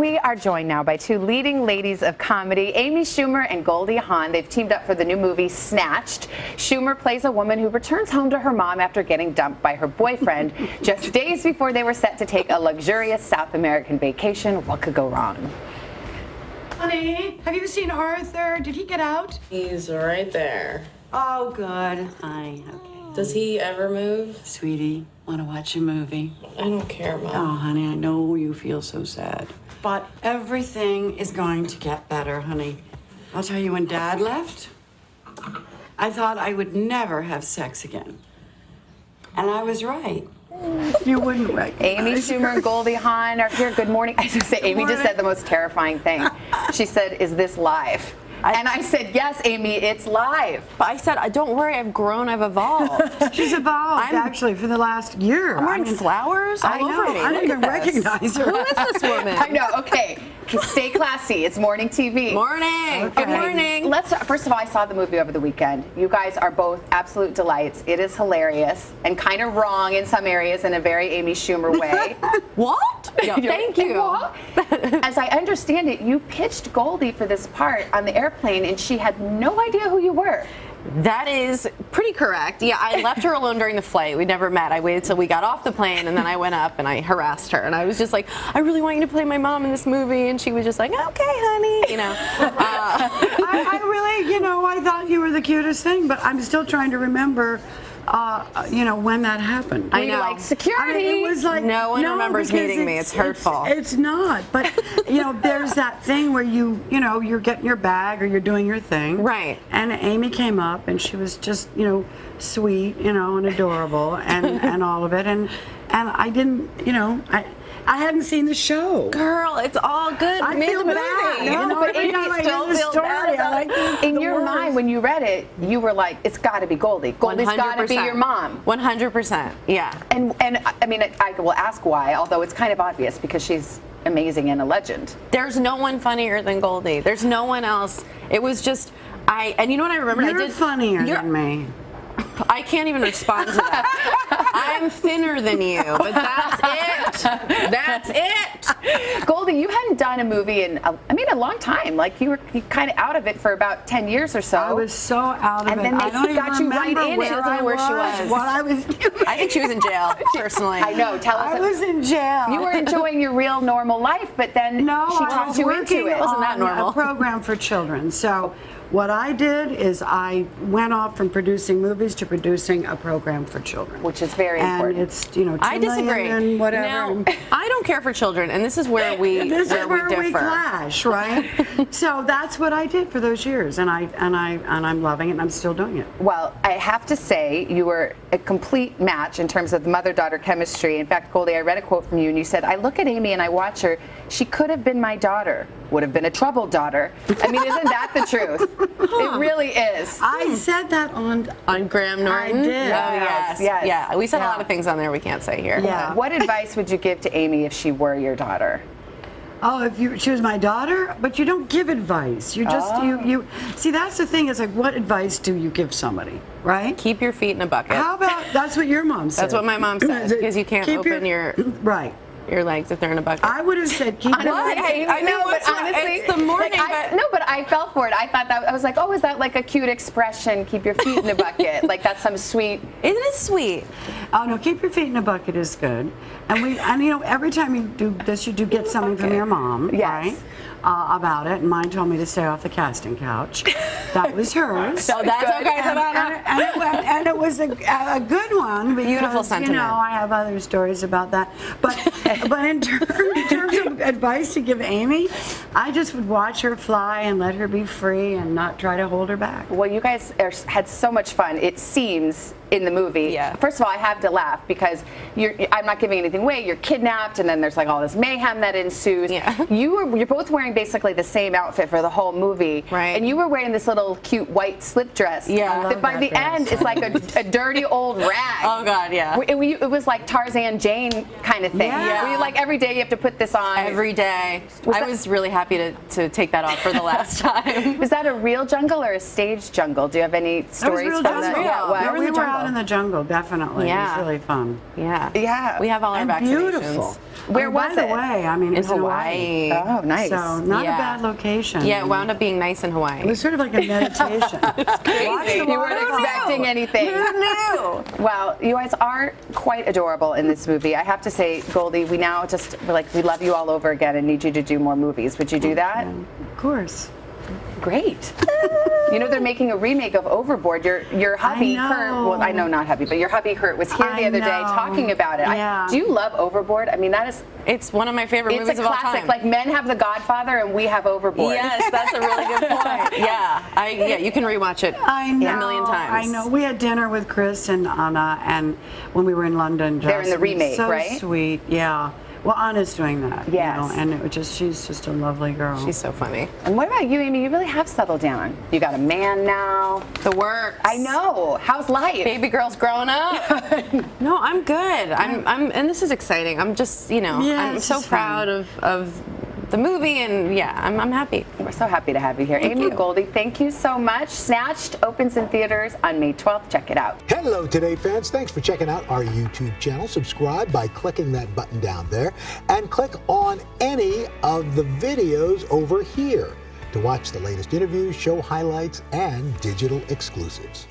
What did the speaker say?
We are joined now by two leading ladies of comedy, Amy Schumer and Goldie Hawn. They've teamed up for the new movie Snatched. Schumer plays a woman who returns home to her mom after getting dumped by her boyfriend just days before they were set to take a luxurious South American vacation. What could go wrong? Honey, have you seen Arthur? Did he get out? He's right there. Oh, good. Hi. Okay. Does he ever move? Sweetie, want to watch a movie? I don't care, Mom. Oh, honey, I know you feel so sad. But everything is going to get better, honey. I'll tell you, when Dad left, I thought I would never have sex again. And I was right. You wouldn't recognize Amy Schumer and Goldie Hawn are here. Good morning. I just say Amy just said the most terrifying thing. She said, "Is this live?" And I said, "Yes, Amy, it's live." But I said, "Don't worry, I've grown, I've evolved." She's evolved, actually, for the last year. I'm wearing flowers all over me. I didn't even recognize her. Who is this woman? I know. Okay, stay classy. It's morning TV. Morning. Okay. Good morning. First of all, I saw the movie over the weekend. You guys are both absolute delights. It is hilarious and kind of wrong in some areas in a very Amy Schumer way. What? Yeah, thank you. As I understand it, you pitched Goldie for this part on the airplane, and she had no idea who you were. That is pretty correct. Yeah, I left her alone during the flight. We never met. I waited till we got off the plane, and then I went up and I harassed her. And I was just like, "I really want you to play my mom in this movie." And she was just like, "Okay, honey." You know. I really, I thought you were the cutest thing, but I'm still trying to remember, when that happened. I know. Like security. It was like no one remembers meeting me. It's hurtful. It's not, but there's that thing where you're getting your bag or you're doing your thing, right? And Amy came up and she was just sweet, and adorable, and all of it, and I didn't, I hadn't seen the show. Girl, it's all good. I made feel the movie. bad. No, but every time I still hear the feel story, bad I like in the your words. mind when you read it, you were like, "It's got to be Goldie. Goldie's got to be your mom." 100%. Yeah. And I mean, I will ask why, although it's kind of obvious because she's amazing and a legend. There's no one funnier than Goldie. There's no one else. It was just and you know what I remember? You're funnier than me. I can't even respond to that. I'm thinner than you, but that's it. That's it. Goldie, you hadn't done a movie in, a long time. Like you kind of out of it for about 10 years or so. I was so out of it. And then I don't got even you right remember in where it. I Where she was. What I was doing. I think she was in jail, personally. I know. Tell us. I was in jail. You were enjoying your real normal life, but then she talked you into it. Wasn't that normal? A program for children. So what I did is I went off from producing movies to producing a program for children, which is very important. And it's 2 I disagree. million and whatever. Now, I don't care for children, and this is where we differ. Clash, right? So that's what I did for those years, and I'm loving it, and I'm still doing it. Well, I have to say you were a complete match in terms of the mother-daughter chemistry. In fact, Goldie, I read a quote from you, and you said, "I look at Amy and I watch her. She could have been my daughter. Would have been a troubled daughter." I mean, isn't that the truth? It really is. I said that on Graham Norton. I did. Oh, yes. Yeah. We said a lot of things on there we can't say here. Yeah. What advice would you give to Amy if she were your daughter? Oh, if she was my daughter, but you don't give advice. You just you see, that's the thing. It's like, what advice do you give somebody, right? Keep your feet in a bucket. How about that's what your mom said? That's what my mom said, because you can't open your legs if they're in a bucket. I would have said keep your legs. I know, but honestly, it's the morning. But I fell for it. I thought that I was like, oh, is that like a cute expression? Keep your feet in a bucket. Like that's some sweet. Isn't it sweet? Oh no, keep your feet in a bucket is good. And every time you do this, you do get something from your mom, right? About it. And mine told me to stay off the casting couch. That was hers. So that's okay, Savannah. And it was a good one. Because, beautiful sentiment. I have other stories about that. But in terms of advice to give Amy, I just would watch her fly and let her be free and not try to hold her back. Well, you guys had so much fun. It seems in the movie. Yeah. First of all, I have to laugh because I'm not giving anything away. You're kidnapped, and then there's like all this mayhem that ensues. Yeah. You're both wearing basically the same outfit for the whole movie, right? And you were wearing this little cute white slip dress. Yeah. That by the end is like a dirty old rag. Oh God, yeah. It was like Tarzan Jane kind of thing. Yeah. Where you like every day you have to put this on. Every day. I was really happy to take that off for the last time. Was that a real jungle or a staged jungle? Do you have any stories from that? Yeah, we were out fun in the jungle, definitely. Yeah. It was really fun. Yeah. Yeah. We have all our And vaccinations. beautiful. Where By was the it? way, I mean, it In was in Hawaii. Oh, nice. So not Yeah. a bad location. Yeah, it wound up being nice in Hawaii. It was sort of like a meditation. crazy. You weren't expecting anything. Who knew? Well, you guys are quite adorable in this movie. I have to say, Goldie, we now just, we love you all over again and need you to do more movies. Would you do that? Of course. Great. You know, they're making a remake of Overboard. Your hubby, I know. Kurt, well, I know not hubby, but your hubby, Kurt, was here the I other day know. talking about it. Yeah. Do you love Overboard? I mean, that is, It's one of my favorite it's movies a of all classic. time. Like, men have The Godfather and we have Overboard. Yes, that's a really good point. Yeah, you can rewatch it I know. a million times. I know. We had dinner with Chris and Anna, and when we were in London, They're in the just remake, so right? sweet. Yeah. Well, Anna's doing that. Yes. You know, and it was just, she's just a lovely girl. She's so funny. And what about you, Amy? You really have settled down. You got a man now. The works. I know. How's life? Baby girl's growing up. No, I'm good. I'm and this is exciting. I'm just, Yeah, I'm it's so just proud of the movie, and yeah, I'm happy. We're so happy to have you here. Amy and Goldie, thank you so much. Snatched opens in theaters on May 12th. Check it out. Hello, Today fans. Thanks for checking out our YouTube channel. Subscribe by clicking that button down there and click on any of the videos over here to watch the latest interviews, show highlights, and digital exclusives.